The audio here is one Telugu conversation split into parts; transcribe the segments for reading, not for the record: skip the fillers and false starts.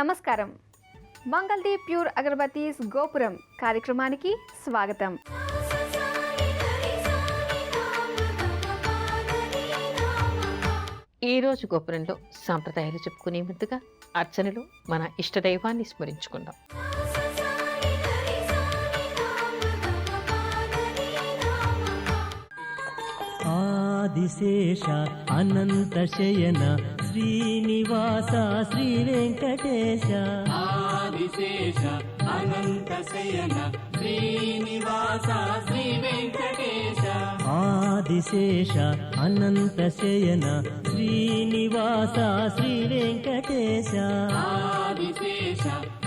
నమస్కారం. మంగళదీప్ ప్యూర్ అగరబత్తీస్ గోపురం కార్యక్రమానికి స్వాగతం. ఈరోజు గోపురంలో సాంప్రదాయాలు చెప్పుకునే ముందుగా అర్చనలో మన ఇష్టదైవాన్ని స్మరించుకుందాం. ఆదిశేష అనంత శయన శ్రీనివాస శ్రీ వెంకటేశ. ఆదిశేష అనంత శయన శ్రీనివాస శ్రీ వెంకటేశ. ఆదిశేష అనంత శయన శ్రీనివాస శ్రీ వెంకటేశ. ఆదిశేష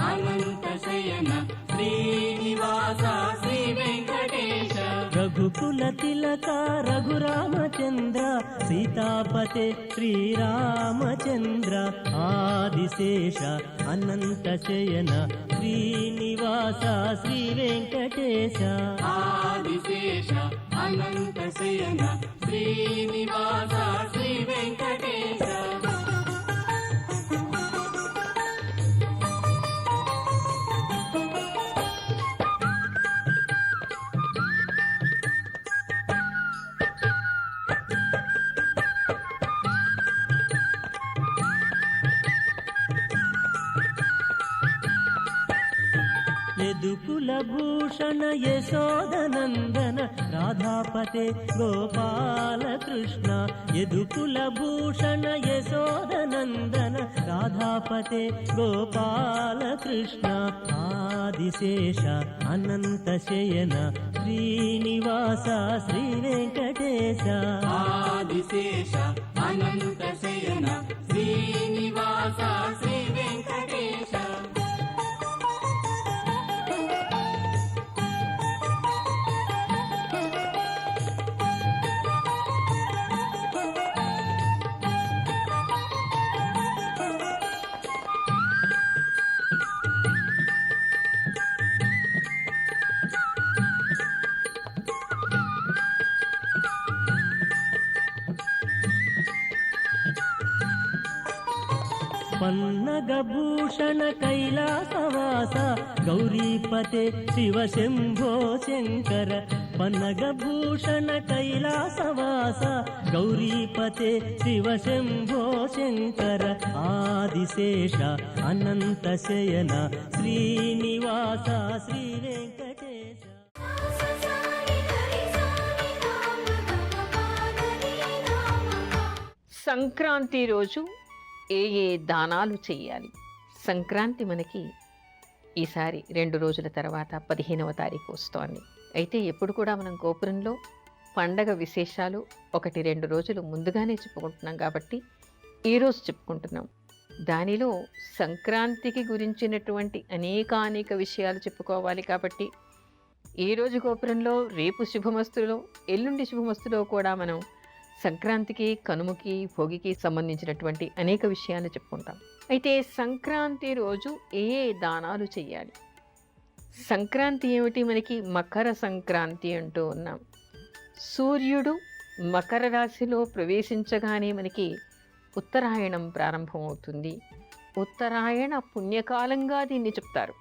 అనంత శయన శ్రీనివాస శ్రీ వెంకటేశ. రఘుకుల తిలక రఘురామచంద్ర సీతాపతే శ్రీరామచంద్ర. ఆదిశేష అనంత శయన శ్రీనివాస శ్రీ వెంకటేశ. ఆదిశేష అనంత శయన శ్రీనివాస శ్రీ వెంకటేశ. యదుకుల భూషణ యశోదనందన రాధాపతే గోపాలకృష్ణ. యదుకుల భూషణ యశోదనందన రాధాపతే గోపాలకృష్ణ. ఆదిశేష అనంత శయన శ్రీనివాస శ్రీ వెంకటేశ. ఆదిశేష అనంత శయన శ్రీనివాస శ్రీ వెంకటేశ. పన్నగభూషణ కైలాసవాస గౌరీపతే శివ శంభో శంకర. పన్నగభూషణ కైలాసవాస గౌరీపతే శివ శంభో శంకర. ఆదిశేష అనంత శయన శ్రీనివాస శ్రీ వెంకటేశ. సంక్రాంతి రోజు ఏ దానాలు చేయాలి? సంక్రాంతి మనకి ఈసారి 2 రోజుల తర్వాత 15వ తారీఖు వస్తోంది. అయితే ఎప్పుడు కూడా మనం గోపురంలో పండగ విశేషాలు 1-2 రోజులు ముందుగానే చెప్పుకుంటున్నాం కాబట్టి ఈరోజు చెప్పుకుంటున్నాం. దానిలో సంక్రాంతికి గురించినటువంటి అనేక విషయాలు చెప్పుకోవాలి కాబట్టి ఈరోజు గోపురంలో, రేపు శుభమస్తులో, ఎల్లుండి శుభమస్తులో కూడా మనం సంక్రాంతికి, కనుమకి, భోగికి సంబంధించినటువంటి అనేక విషయాలు చెప్పుకుంటాం. అయితే సంక్రాంతి రోజు ఏ దానాలు చేయాలి? సంక్రాంతి ఏమిటి? మనకి మకర సంక్రాంతి అంటూ ఉన్నాం. సూర్యుడు మకర రాశిలో ప్రవేశించగానే మనకి ఉత్తరాయణం ప్రారంభమవుతుంది. ఉత్తరాయణ పుణ్యకాలంగా దీన్ని చెప్తారు.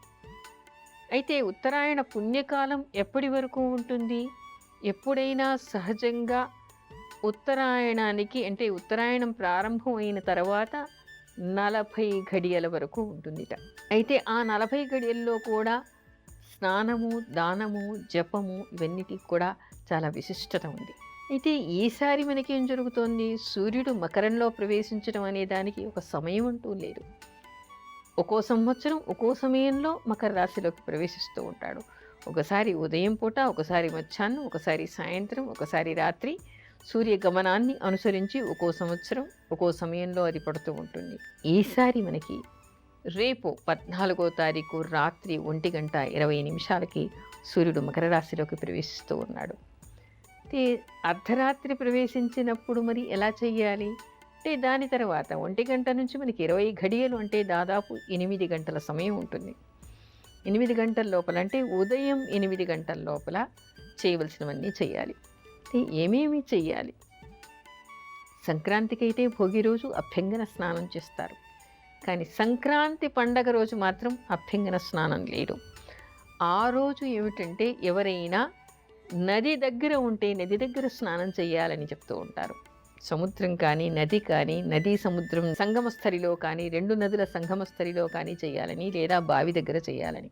అయితే ఉత్తరాయణ పుణ్యకాలం ఎప్పటి వరకు ఉంటుంది? ఎప్పుడైనా సహజంగా ఉత్తరాయణానికి అంటే ఉత్తరాయణం ప్రారంభం అయిన తర్వాత 40 ఘడియల వరకు ఉంటుందిట. అయితే ఆ 40 ఘడియల్లో కూడా స్నానము, దానము, జపము ఇవన్నిటికి కూడా చాలా విశిష్టత ఉంది. అయితే ఈసారి మనకి ఏం జరుగుతోంది? సూర్యుడు మకరంలో ప్రవేశించడం అనే దానికి ఒక సమయం అంటూ లేదు. ఒక్కో సంవత్సరం ఒక్కో సమయంలో మకర రాశిలోకి ప్రవేశిస్తూ ఉంటాడు. ఒకసారి ఉదయం పూట, ఒకసారి మధ్యాహ్నం, ఒకసారి సాయంత్రం, ఒకసారి రాత్రి. సూర్య గమనాన్ని అనుసరించి ఒక్కో సంవత్సరం ఒక్కో సమయంలో అది పడుతూ ఉంటుంది. ఈసారి మనకి రేపు 14వ తారీఖు రాత్రి 1:20 సూర్యుడు మకర రాశిలోకి ప్రవేశిస్తూ ఉన్నాడు. అయితే అర్ధరాత్రి ప్రవేశించినప్పుడు మరి ఎలా చెయ్యాలి అంటే దాని తర్వాత 1 గంట నుంచి మనకి 20 ఘడియలు అంటే దాదాపు 8 గంటల సమయం ఉంటుంది. 8 గంటల లోపల అంటే ఉదయం 8 గంటల లోపల చేయవలసినవన్నీ చేయాలి. ఏమేమి చెయ్యాలి? సంక్రాంతికి అయితే భోగి రోజు అభ్యంగన స్నానం చేస్తారు. కానీ సంక్రాంతి పండగ రోజు మాత్రం అభ్యంగన స్నానం లేదు. ఆ రోజు ఏమిటంటే ఎవరైనా నది దగ్గర ఉంటే నది దగ్గర స్నానం చేయాలని చెప్తూ ఉంటారు. సముద్రం కానీ నది కానీ, నదీ సముద్రం సంగమ స్థలిలో కానీ, 2 నదుల సంగమ స్థలిలో కానీ చేయాలని, లేదా బావి దగ్గర చేయాలని.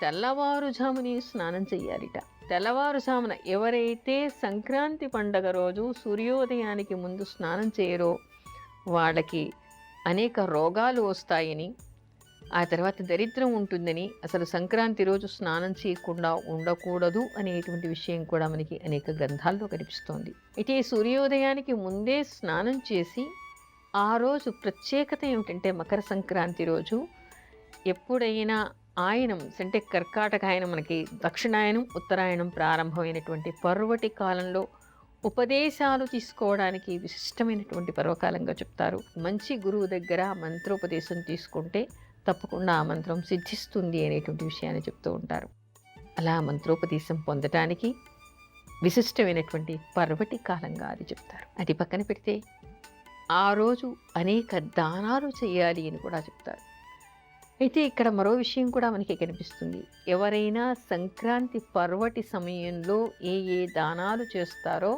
తెల్లవారుజాముని స్నానం చెయ్యాలిట. తెల్లవారుజామున ఎవరైతే సంక్రాంతి పండగ రోజు సూర్యోదయానికి ముందు స్నానం చేయరో వాళ్ళకి అనేక రోగాలు వస్తాయని, ఆ తర్వాత దరిద్రం ఉంటుందని, అసలు సంక్రాంతి రోజు స్నానం చేయకుండా ఉండకూడదు అనేటువంటి విషయం కూడా మనకి అనేక గ్రంథాల్లో కనిపిస్తోంది. అయితే సూర్యోదయానికి ముందే స్నానం చేసి ఆ రోజు ప్రత్యేకత ఏమిటంటే మకర సంక్రాంతి రోజు ఎప్పుడైనా ఆయనం అంటే కర్కాటకాయనం, మనకి దక్షిణాయనం ఉత్తరాయణం ప్రారంభమైనటువంటి పర్వటి కాలంలో ఉపదేశాలు తీసుకోవడానికి విశిష్టమైనటువంటి పర్వకాలంగా చెప్తారు. మంచి గురువు దగ్గర మంత్రోపదేశం తీసుకుంటే తప్పకుండా ఆ మంత్రం సిద్ధిస్తుంది అనేటువంటి విషయాన్ని చెప్తూ ఉంటారు. అలా మంత్రోపదేశం పొందటానికి విశిష్టమైనటువంటి పర్వటి కాలంగా అది చెప్తారు. అది పక్కన పెడితే ఆ రోజు అనేక దానాలు చేయాలి అని కూడా చెప్తారు. అయితే ఇక్కడ మరో విషయం కూడా మనకి కనిపిస్తుంది. ఎవరైనా సంక్రాంతి పర్వటి సమయంలో ఏ ఏ దానాలు చేస్తారో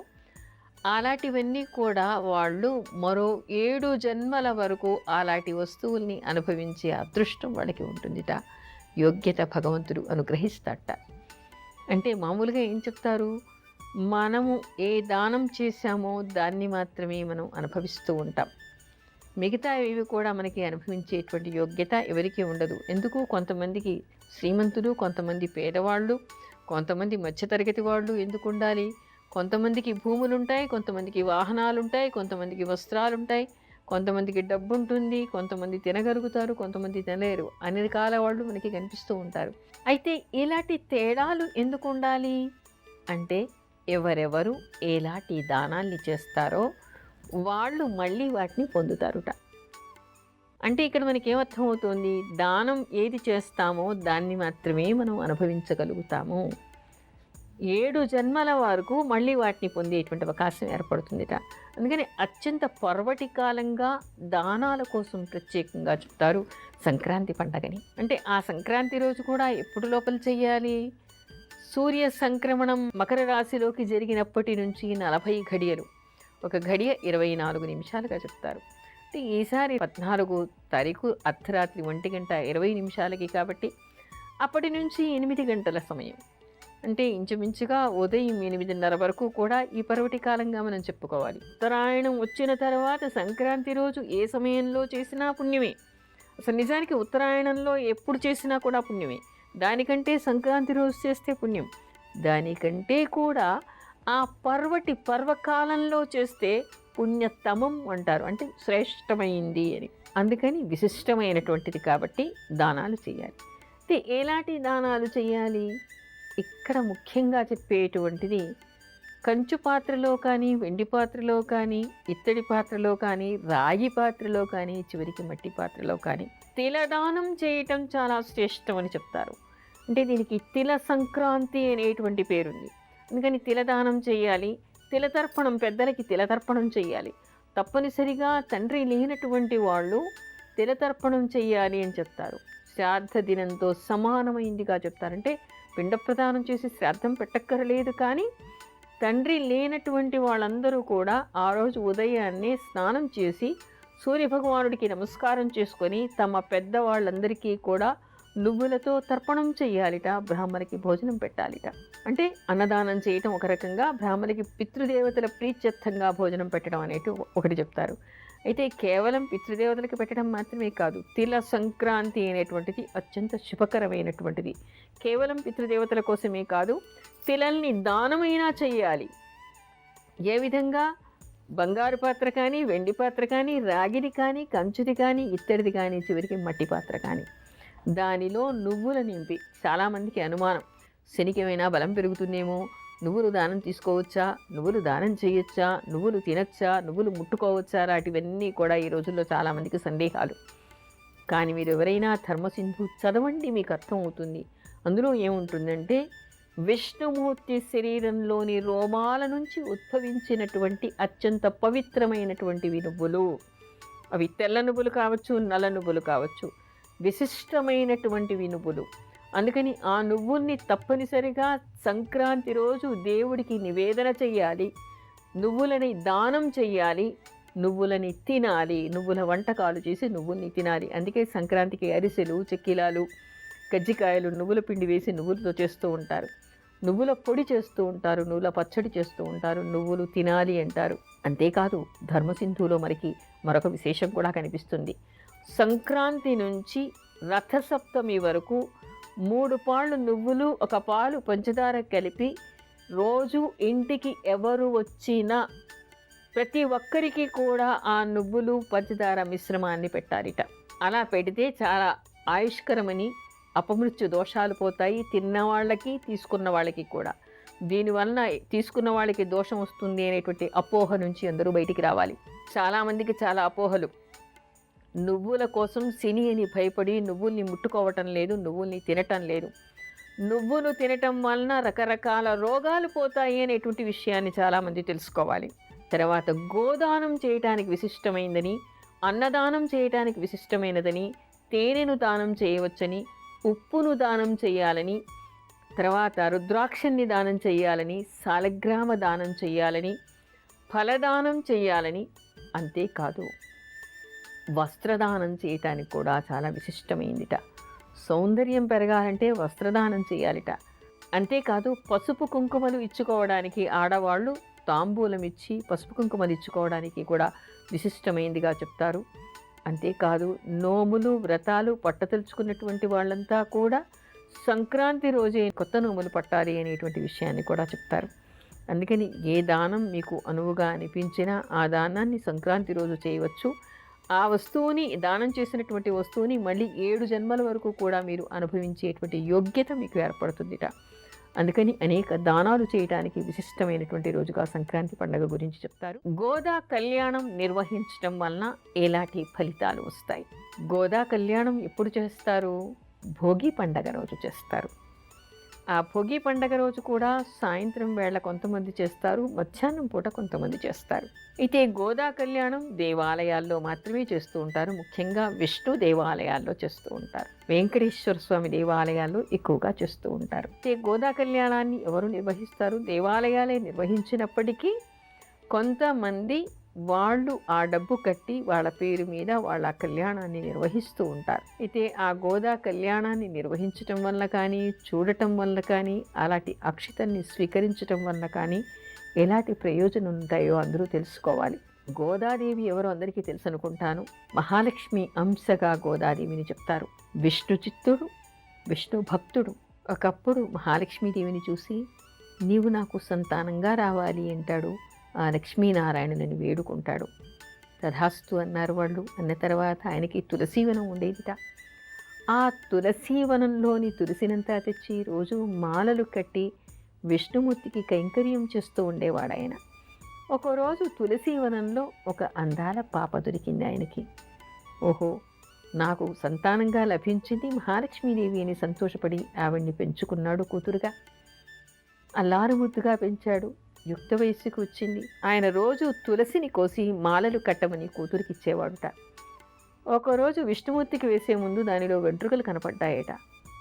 అలాంటివన్నీ కూడా వాళ్ళు మరో 7 జన్మల వరకు అలాంటి వస్తువుల్ని అనుభవించే అదృష్టం వాళ్ళకి ఉంటుందిట. యోగ్యత భగవంతుడు అనుగ్రహిస్తాట. అంటే మామూలుగా ఏం చెప్తారు, మనము ఏ దానం చేశామో దాన్ని మాత్రమే మనం అనుభవిస్తూ ఉంటాం. మిగతా ఇవి కూడా మనకి అనుభవించేటువంటి యోగ్యత ఎవరికీ ఉండదు. ఎందుకు, కొంతమందికి శ్రీమంతులు, కొంతమంది పేదవాళ్ళు, కొంతమంది మధ్యతరగతి వాళ్ళు ఎందుకు ఉండాలి. కొంతమందికి భూములు ఉంటాయి, కొంతమందికి వాహనాలు ఉంటాయి, కొంతమందికి వస్త్రాలు ఉంటాయి, కొంతమందికి డబ్బు ఉంటుంది, కొంతమంది తినగలుగుతారు, కొంతమంది తినలేరు. అన్ని రకాల వాళ్ళు మనకి కనిపిస్తూ ఉంటారు. అయితే ఇలాంటి తేడాలు ఎందుకు ఉండాలి అంటే ఎవరెవరు ఎలాంటి దానాల్ని చేస్తారో వాళ్ళు మళ్ళీ వాటిని పొందుతారుట. అంటే ఇక్కడ మనకి ఏమర్థం అవుతుంది, దానం ఏది చేస్తామో దాన్ని మాత్రమే మనం అనుభవించగలుగుతాము. 7 జన్మల వరకు మళ్ళీ వాటిని పొందేటువంటి అవకాశం ఏర్పడుతుందిట. అందుకని అత్యంత పర్వటి కాలంగా దానాల కోసం ప్రత్యేకంగా చెప్తారు సంక్రాంతి పండగని. అంటే ఆ సంక్రాంతి రోజు కూడా ఎప్పుడు లోపల చెయ్యాలి, సూర్య సంక్రమణం మకర రాశిలోకి జరిగినప్పటి నుంచి 40 ఘడియలు, ఒక ఘడియ 24 నిమిషాలుగా చెప్తారు. అంటే ఈసారి 14 తారీఖు అర్ధరాత్రి 1:20 కాబట్టి అప్పటి నుంచి 8 గంటల సమయం, అంటే ఇంచుమించుగా ఉదయం 8:30 వరకు కూడా ఈ పర్వటి కాలంగా మనం చెప్పుకోవాలి. ఉత్తరాయణం వచ్చిన తర్వాత సంక్రాంతి రోజు ఏ సమయంలో చేసినా పుణ్యమే. అసలు నిజానికి ఉత్తరాయణంలో ఎప్పుడు చేసినా కూడా పుణ్యమే. దానికంటే సంక్రాంతి రోజు చేస్తే పుణ్యం. దానికంటే కూడా ఆ పర్వకాలంలో చేస్తే పుణ్యతమం అంటారు, అంటే శ్రేష్టమైంది అని. అందుకని విశిష్టమైనటువంటిది కాబట్టి దానాలు చేయాలి. అయితే ఎలాంటి దానాలు చేయాలి, ఇక్కడ ముఖ్యంగా చెప్పేటువంటిది కంచు పాత్రలో కానీ, వెండి పాత్రలో కానీ, ఇత్తడి పాత్రలో కానీ, రాగి పాత్రలో కానీ, చివరికి మట్టి పాత్రలో కానీ తిలదానం చేయటం చాలా శ్రేష్టం అని చెప్తారు. అంటే దీనికి తిల సంక్రాంతి అనేటువంటి పేరుంది. అందుకని తిలదానం చేయాలి. తిలతర్పణం, పెద్దలకి తిలతర్పణం చేయాలి. తప్పనిసరిగా తండ్రి లేనటువంటి వాళ్ళు తిలతర్పణం చేయాలి అని చెప్తారు. శ్రాద్ధ దినంతో సమానమైందిగా చెప్తారంటే పిండ ప్రదానం చేసి శ్రాద్ధం పెట్టక్కరలేదు, కానీ తండ్రి లేనటువంటి వాళ్ళందరూ కూడా ఆ రోజు ఉదయాన్నే స్నానం చేసి సూర్యభగవానుడికి నమస్కారం చేసుకొని తమ పెద్దవాళ్ళందరికీ కూడా నువ్వులతో తర్పణం చెయ్యాలిట, బ్రాహ్మణికి భోజనం పెట్టాలిట. అంటే అన్నదానం చేయటం ఒక రకంగా, బ్రాహ్మణికి పితృదేవతల ప్రీత్యర్థంగా భోజనం పెట్టడం అనేది ఒకటి చెప్తారు. అయితే కేవలం పితృదేవతలకు పెట్టడం మాత్రమే కాదు, తిల సంక్రాంతి అనేటువంటిది అత్యంత శుభకరమైనటువంటిది. కేవలం పితృదేవతల కోసమే కాదు, తిలల్ని దానమైనా చెయ్యాలి. ఏ విధంగా, బంగారు పాత్ర కానీ, వెండి పాత్ర కానీ, రాగిది కానీ, కంచుది కానీ, ఇత్తడిది కానీ, చివరికి మట్టి పాత్ర కానీ, దానిలో నువ్వుల నింపి, చాలామందికి అనుమానం, శనికి ఏమైనా బలం పెరుగుతుందేమో, నువ్వులు దానం తీసుకోవచ్చా, నువ్వులు దానం చేయొచ్చా, నువ్వులు తినచ్చా, నువ్వులు ముట్టుకోవచ్చా, లాంటివన్నీ కూడా ఈ రోజుల్లో చాలామందికి సందేహాలు. కానీ మీరు ఎవరైనా ధర్మసింధు చదవండి, మీకు అర్థమవుతుంది. అందులో ఏముంటుందంటే విష్ణుమూర్తి శరీరంలోని రోమాల నుంచి ఉద్భవించినటువంటి అత్యంత పవిత్రమైనటువంటివి నువ్వులు. అవి తెల్ల నువ్వులు కావచ్చు, నల్ల నువ్వులు కావచ్చు, విశిష్టమైనటువంటివి నువ్వులు. అందుకని ఆ నువ్వుల్ని తప్పనిసరిగా సంక్రాంతి రోజు దేవుడికి నివేదన చెయ్యాలి, నువ్వులని దానం చెయ్యాలి, నువ్వులని తినాలి, నువ్వుల వంటకాలు చేసి నువ్వుల్ని తినాలి. అందుకే సంక్రాంతికి అరిసెలు, చెక్కిలాలు, కజ్జికాయలు నువ్వుల పిండి వేసి నువ్వులతో చేస్తూ ఉంటారు, నువ్వుల పొడి చేస్తూ ఉంటారు, నువ్వుల పచ్చడి చేస్తూ ఉంటారు, నువ్వులు తినాలి అంటారు. అంతేకాదు ధర్మసింధులో మనకి మరొక విశేషం కూడా కనిపిస్తుంది. సంక్రాంతి నుంచి రథసప్తమి వరకు 3 పాళ్ళు నువ్వులు, 1 పాలు పంచదార కలిపి రోజు ఇంటికి ఎవరు వచ్చినా ప్రతి ఒక్కరికి కూడా ఆ నువ్వులు పంచదార మిశ్రమాన్ని పెట్టాలిట. అలా పెడితే చాలా ఆయుష్కరమని, అపమృత్యు దోషాలు పోతాయి తిన్న వాళ్ళకి, తీసుకున్న వాళ్ళకి కూడా. దీనివల్ల తీసుకున్న వాళ్ళకి దోషం వస్తుంది అనేటువంటి అపోహ నుంచి అందరూ బయటికి రావాలి. చాలామందికి చాలా అపోహలు. నువ్వుల కోసం శని అని భయపడి నువ్వుల్ని ముట్టుకోవటం లేదు, నువ్వుల్ని తినటం లేదు. నువ్వులు తినటం వలన రకరకాల రోగాలు పోతాయి అనేటువంటి విషయాన్ని చాలామంది తెలుసుకోవాలి. తర్వాత గోదానం చేయటానికి విశిష్టమైందని, అన్నదానం చేయటానికి విశిష్టమైనదని, తేనెను దానం చేయవచ్చని, ఉప్పును దానం చేయాలని, తర్వాత రుద్రాక్షన్ని దానం చేయాలని, సాలగ్రామ దానం చేయాలని, ఫలదానం చేయాలని, అంతేకాదు వస్త్రదానం చేయటానికి కూడా చాలా విశిష్టమైందిట. సౌందర్యం పెరగాలంటే వస్త్రదానం చేయాలిట. అంతేకాదు పసుపు కుంకుమలు ఇచ్చుకోవడానికి ఆడవాళ్ళు తాంబూలం ఇచ్చి పసుపు కుంకుమలు ఇచ్చుకోవడానికి కూడా విశిష్టమైందిగా చెప్తారు. అంతేకాదు నోములు, వ్రతాలు పట్టతలుచుకున్నటువంటి వాళ్ళంతా కూడా సంక్రాంతి రోజే కొత్త నోములు పట్టాలి అనేటువంటి విషయాన్ని కూడా చెప్తారు. అందుకని ఏ దానం మీకు అనువుగా అనిపించినా ఆ దానాన్ని సంక్రాంతి రోజు చేయవచ్చు. ఆ వస్తువుని, దానం చేసినటువంటి వస్తువుని మళ్ళీ 7 జన్మల వరకు కూడా మీరు అనుభవించేటువంటి యోగ్యత మీకు ఏర్పడుతుందిట. అందుకని అనేక దానాలు చేయడానికి విశిష్టమైనటువంటి రోజుగా సంక్రాంతి పండుగ గురించి చెప్తారు. గోదా కళ్యాణం నిర్వహించడం వలన ఎలాంటి ఫలితాలు వస్తాయి? గోదా కళ్యాణం ఎప్పుడు చేస్తారు? భోగి పండగ రోజు చేస్తారు. ఆ భోగి పండగ రోజు కూడా సాయంత్రం వేళ కొంతమంది చేస్తారు, మధ్యాహ్నం పూట కొంతమంది చేస్తారు. అయితే గోదా కళ్యాణం దేవాలయాల్లో మాత్రమే చేస్తూ ఉంటారు. ముఖ్యంగా విష్ణు దేవాలయాల్లో చేస్తూ ఉంటారు, వెంకటేశ్వర స్వామి దేవాలయాల్లో ఎక్కువగా చేస్తూ ఉంటారు. అయితే గోదా కళ్యాణాన్ని ఎవరు నిర్వహిస్తారు? దేవాలయాలే నిర్వహించినప్పటికీ కొంతమంది వాళ్ళు ఆ డబ్బు కట్టి వాళ్ళ పేరు మీద వాళ్ళ కళ్యాణాన్ని నిర్వహిస్తూ ఉంటారు. అయితే ఆ గోదా కళ్యాణాన్ని నిర్వహించటం వల్ల కానీ, చూడటం వల్ల కానీ, అలాంటి అక్షతల్ని స్వీకరించటం వల్ల కానీ ఎలాంటి ప్రయోజనం ఉంటాయో అందరూ తెలుసుకోవాలి. గోదాదేవి ఎవరో అందరికీ తెలుసు అనుకుంటాను. మహాలక్ష్మి అంశగా గోదాదేవిని చెప్తారు. విష్ణు చిత్తుడు, విష్ణు భక్తుడు. ఒకప్పుడు మహాలక్ష్మీదేవిని చూసి నీవు నాకు సంతానంగా రావాలి అంటాడు. ఆ లక్ష్మీనారాయణుని వేడుకుంటాడు. తథాస్తు అన్నారు వాళ్ళు. అన్న తర్వాత ఆయనకి తులసీవనం ఉండేదిట. ఆ తులసీవనంలోని తులసినంతా తెచ్చి రోజు మాలలు కట్టి విష్ణుమూర్తికి కైంకర్యం చేస్తూ ఉండేవాడు ఆయన. ఒకరోజు తులసీవనంలో ఒక అందాల పాప దొరికింది ఆయనకి. ఓహో, నాకు సంతానంగా లభించింది మహాలక్ష్మీదేవి అని సంతోషపడి ఆవిడ్ని పెంచుకున్నాడు కూతురుగా. అల్లారుముద్దుగా పెంచాడు. యుక్త వయస్సుకు వచ్చింది. ఆయన రోజు తులసిని కోసి మాలలు కట్టమని కూతురికి ఇచ్చేవాడుట. ఒకరోజు విష్ణుమూర్తికి వేసే ముందు దానిలో వెంట్రుకలు కనపడ్డాయట.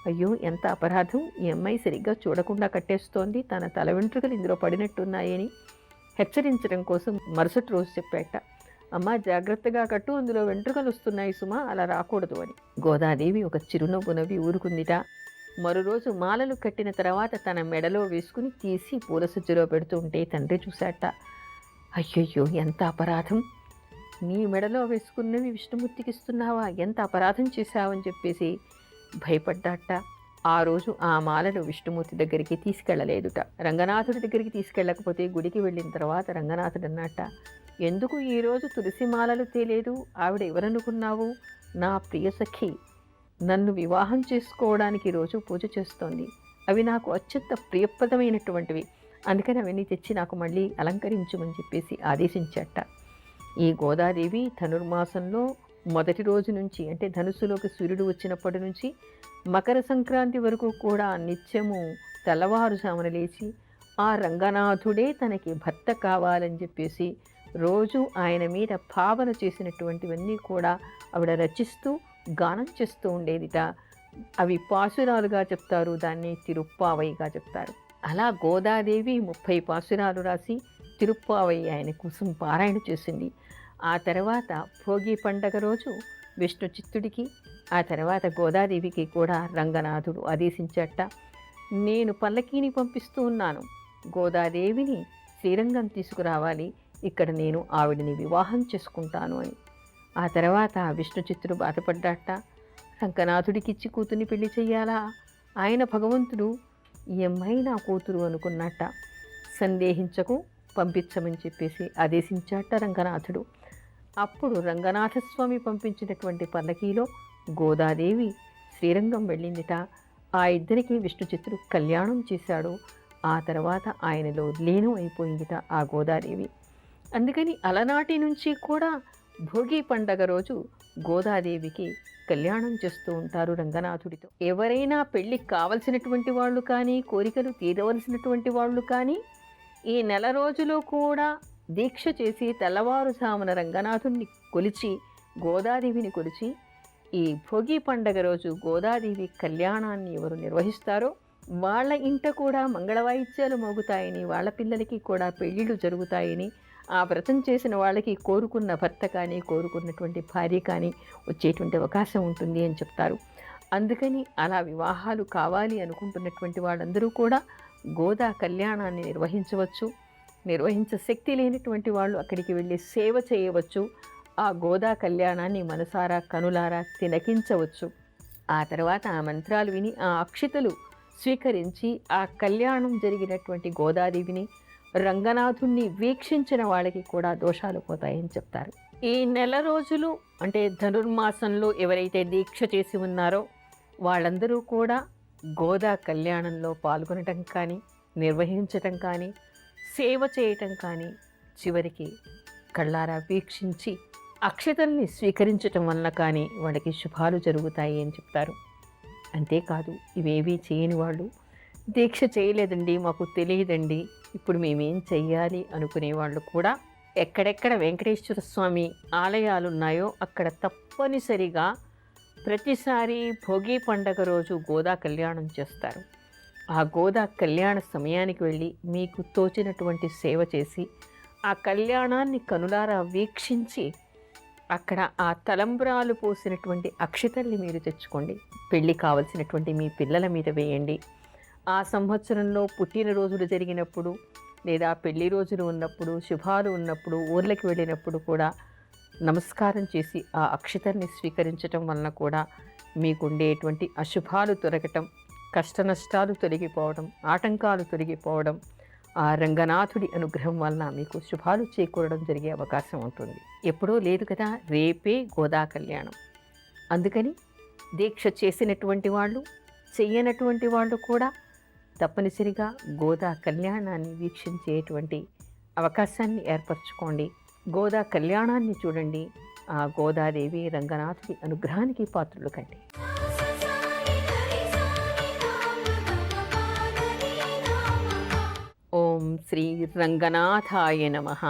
అయ్యో, ఎంత అపరాధం! ఈ అమ్మాయి సరిగ్గా చూడకుండా కట్టేస్తోంది, తన తల వెంట్రుకలు ఇందులో పడినట్టున్నాయని హెచ్చరించడం కోసం మరుసటి రోజు చెప్పాట. అమ్మ, జాగ్రత్తగా కట్టు, అందులో వెంట్రుకలు వస్తున్నాయి సుమా, అలా రాకూడదు అని. గోదాదేవి ఒక చిరునవ్వు నవ్వి ఊరుకుందిట. మరో రోజు మాలలు కట్టిన తర్వాత తన మెడలో వేసుకుని తీసి పూల సజ్జలో పెడుతూ ఉంటే తండ్రి చూశాట. అయ్యయ్యో, ఎంత అపరాధం! నీ మెడలో వేసుకున్నవి విష్ణుమూర్తికి ఇస్తున్నావా? ఎంత అపరాధం చేశావని చెప్పేసి భయపడ్డాట. ఆ రోజు ఆ మాలను విష్ణుమూర్తి దగ్గరికి తీసుకెళ్ళలేదుట. రంగనాథుడి దగ్గరికి తీసుకెళ్ళకపోతే గుడికి వెళ్ళిన తర్వాత రంగనాథుడు అన్నట్ట, ఎందుకు ఈరోజు తులసి మాలలు తేలేదు? ఆవిడ ఎవరనుకున్నావు? నా ప్రియ సఖి, నన్ను వివాహం చేసుకోవడానికి రోజు పూజ చేస్తోంది. అవి నాకు అత్యంత ప్రియప్రదమైనటువంటివి, అందుకని అవన్నీ తెచ్చి నాకు మళ్ళీ అలంకరించమని చెప్పేసి ఆదేశించట. ఈ గోదాదేవి ధనుర్మాసంలో మొదటి రోజు నుంచి, అంటే ధనుస్సులోకి సూర్యుడు వచ్చినప్పటి నుంచి మకర సంక్రాంతి వరకు కూడా నిత్యము తెల్లవారుజామున లేచి ఆ రంగనాథుడే తనకి భర్త కావాలని చెప్పేసి రోజు ఆయన మీద భావన చేసినటువంటివన్నీ కూడా ఆవిడ రచిస్తూ గానం చేస్తూ ఉండేదిట. అవి పాసురాలుగా చెప్తారు, దాన్ని తిరుప్పావైగా చెప్తారు. అలా గోదాదేవి 30 పాసురాలు రాసి తిరుప్పావై ఆయన కోసం పారాయణ చేసింది. ఆ తర్వాత భోగి పండగ రోజు విష్ణు చిత్తుడికి, ఆ తర్వాత గోదాదేవికి కూడా రంగనాథుడు ఆదేశించట, నేను పల్లకీని పంపిస్తూ ఉన్నాను, గోదాదేవిని శ్రీరంగం తీసుకురావాలి, ఇక్కడ నేను ఆవిడని వివాహం చేసుకుంటాను అని. ఆ తర్వాత విష్ణు చిత్తుడు బాధపడ్డాట, రంగనాథుడికిచ్చి కూతుర్ని పెళ్లి చెయ్యాలా? ఆయన భగవంతుడు ఈ అమ్మాయి నా కూతురు అనుకున్నట్ట. సందేహించకు, పంపించమని చెప్పేసి ఆదేశించాట రంగనాథుడు. అప్పుడు రంగనాథస్వామి పంపించినటువంటి పల్లకీలో గోదాదేవి శ్రీరంగం వెళ్ళిందిట. ఆ ఇద్దరికి విష్ణు చిత్తుడు కళ్యాణం చేశాడు. ఆ తర్వాత ఆయనలో లీనం అయిపోయిందిట ఆ గోదాదేవి. అందుకని అలనాటి నుంచి కూడా భోగి పండగ రోజు గోదాదేవికి కళ్యాణం చేస్తూ ఉంటారు రంగనాథుడితో. ఎవరైనా పెళ్ళికి కావలసినటువంటి వాళ్ళు కానీ, కోరికలు తీరవలసినటువంటి వాళ్ళు కానీ ఈ నెల రోజులు కూడా దీక్ష చేసి తెల్లవారుజామున రంగనాథుడిని కొలిచి, గోదాదేవిని కొలిచి, ఈ భోగి పండగ రోజు గోదాదేవి కళ్యాణాన్ని ఎవరు నిర్వహిస్తారో వాళ్ళ ఇంట కూడా మంగళవాయిద్యాలు మోగుతాయని, వాళ్ళ పిల్లలకి కూడా పెళ్ళిళ్ళు జరుగుతాయని, ఆ వ్రతం చేసిన వాళ్ళకి కోరుకున్న భర్త కానీ, కోరుకున్నటువంటి భార్య కానీ వచ్చేటువంటి అవకాశం ఉంటుంది అని చెప్తారు. అందుకని అలా వివాహాలు కావాలి అనుకుంటున్నటువంటి వాళ్ళందరూ కూడా గోదా కళ్యాణాన్ని నిర్వహించవచ్చు. నిర్వహించ శక్తి లేనటువంటి వాళ్ళు అక్కడికి వెళ్ళి సేవ చేయవచ్చు. ఆ గోదా కళ్యాణాన్ని మనసారా కనులారా తిలకించవచ్చు. ఆ తర్వాత ఆ మంత్రాలు విని ఆ అక్షితలు స్వీకరించి ఆ కళ్యాణం జరిగినటువంటి గోదాదేవిని, రంగనాథుణ్ణి వీక్షించిన వాళ్ళకి కూడా దోషాలు పోతాయని చెప్తారు. ఈ నెల రోజులు అంటే ధనుర్మాసంలో ఎవరైతే దీక్ష చేసి ఉన్నారో వాళ్ళందరూ కూడా గోదా కళ్యాణంలో పాల్గొనటం కానీ, నిర్వహించటం కానీ, సేవ చేయటం కానీ, చివరికి కళ్ళారా వీక్షించి అక్షతల్ని స్వీకరించటం వల్ల కానీ వాళ్ళకి శుభాలు జరుగుతాయి అని చెప్తారు. అంతేకాదు, ఇవేవీ చేయని వాళ్ళు, దీక్ష చేయలేదండి, మాకు తెలియదండి, ఇప్పుడు మేమేం చెయ్యాలి అనుకునే వాళ్ళు కూడా ఎక్కడెక్కడ వెంకటేశ్వర స్వామి ఆలయాలు ఉన్నాయో అక్కడ తప్పనిసరిగా ప్రతిసారి భోగి పండగ రోజు గోదా కళ్యాణం చేస్తారు. ఆ గోదా కళ్యాణ సమయానికి వెళ్ళి మీకు తోచినటువంటి సేవ చేసి ఆ కళ్యాణాన్ని కనులారా వీక్షించి అక్కడ ఆ తలంబ్రాలు పోసినటువంటి అక్షతల్ని మీరు తెచ్చుకోండి. పెళ్ళి కావలసినటువంటి మీ పిల్లల మీద వేయండి. ఆ సంవత్సరంలో పుట్టినరోజులు జరిగినప్పుడు లేదా పెళ్లి రోజులు ఉన్నప్పుడు, శుభాలు ఉన్నప్పుడు, ఊర్లకి వెళ్ళినప్పుడు కూడా నమస్కారం చేసి ఆ అక్షతల్ని స్వీకరించటం వలన కూడా మీకుండేటువంటి అశుభాలు తొలగటం, కష్ట నష్టాలు తొలగిపోవడం, ఆటంకాలు తొలగిపోవడం, ఆ రంగనాథుడి అనుగ్రహం వలన మీకు శుభాలు చేకూరడం జరిగే అవకాశం ఉంటుంది. ఎప్పుడో లేదు కదా, రేపే గోదా కళ్యాణం. అందుకని దీక్ష చేసినటువంటి వాళ్ళు, చెయ్యనటువంటి వాళ్ళు కూడా తప్పనిసరిగా గోదా కళ్యాణాన్ని వీక్షించేటువంటి అవకాశాన్ని ఏర్పరచుకోండి. గోదా కళ్యాణాన్ని చూడండి. ఆ గోదాదేవి రంగనాథుడి అనుగ్రహానికి పాత్రులు కండి. ఓం శ్రీ రంగనాథాయ నమః.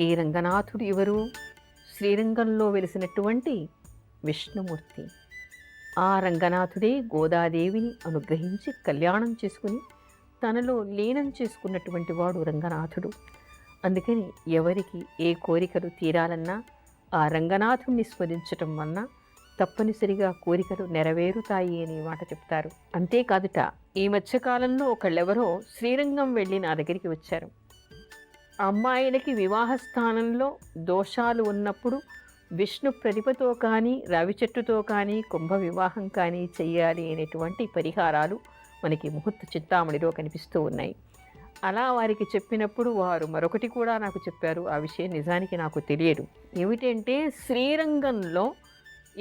ఈ రంగనాథుడు ఎవరు? శ్రీరంగంలో వెలిసినటువంటి విష్ణుమూర్తి. ఆ రంగనాథుడే గోదాదేవిని అనుగ్రహించి కళ్యాణం చేసుకుని తనలో లీనం చేసుకున్నటువంటి వాడు రంగనాథుడు. అందుకని ఎవరికి ఏ కోరికలు తీరాలన్నా ఆ రంగనాథుణ్ణి స్మరించటం వలన తప్పనిసరిగా కోరికలు నెరవేరుతాయి అనే మాట చెప్తారు. అంతేకాదుట, ఈ మధ్యకాలంలో ఒకళ్ళెవరో శ్రీరంగం వెళ్ళి నా దగ్గరికి వచ్చారు. అమ్మాయిలకి వివాహ స్థానంలో దోషాలు ఉన్నప్పుడు విష్ణు ప్రతిభతో కానీ, రవి చెట్టుతో కానీ కుంభ వివాహం కానీ చెయ్యాలి అనేటువంటి పరిహారాలు మనకి ముహూర్త చింతామణిలో కనిపిస్తూ ఉన్నాయి. అలా వారికి చెప్పినప్పుడు వారు మరొకటి కూడా నాకు చెప్పారు. ఆ విషయం నిజానికి నాకు తెలియదు. ఏమిటంటే, శ్రీరంగంలో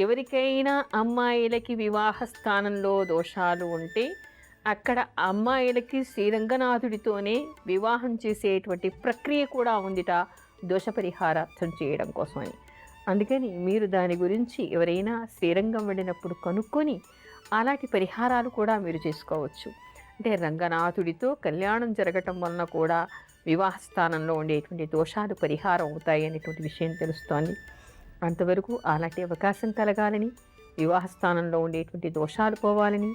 ఎవరికైనా అమ్మాయిలకి వివాహ స్థానంలో దోషాలు ఉంటే అక్కడ అమ్మాయిలకి శ్రీరంగనాథుడితోనే వివాహం చేసేటువంటి ప్రక్రియ కూడా ఉందిట, దోష పరిహారార్థం చేయడం కోసమని. అందుకని మీరు దాని గురించి ఎవరైనా శ్రీరంగం వెళ్ళినప్పుడు కనుక్కొని అలాంటి పరిహారాలు కూడా మీరు చేసుకోవచ్చు. అంటే రంగనాథుడితో కళ్యాణం జరగటం వలన కూడా వివాహ స్థానంలో ఉండేటువంటి దోషాలు పరిహారం అవుతాయి అనేటువంటి విషయం తెలుస్తోంది. అంతవరకు అలాంటి అవకాశం కలగాలని, వివాహ స్థానంలో ఉండేటువంటి దోషాలు పోవాలని,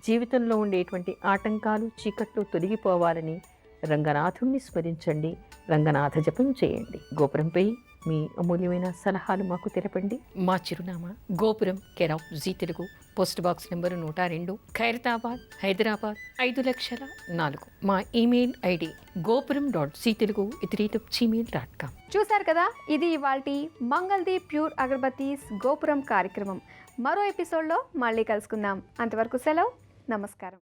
జీవితంలో ఉండేటువంటి ఆటంకాలు చీకట్లు తొలగిపోవాలని రంగనాథుణ్ణి స్మరించండి, రంగనాథ జపం చేయండి. గోపురంపై మీ అమూల్యమైన సలహాలు మాకు తెలపండి. మా చిరునామా గోపురం, care of Zee Telugu, post box number 102, Khairatabad, Hyderabad 5,04,000. మా ఈమెయిల్ ఐడి gopuram.ctelugu@gmail.com. చూశారు కదా, ఇది ఇవాల్టి మంగళదీప్ ప్యూర్ అగరబత్తీస్ గోపురం కార్యక్రమం. మరో ఎపిసోడ్లో మళ్ళీ కలుసుకుందాం. అంతవరకు సెలవు, నమస్కారం.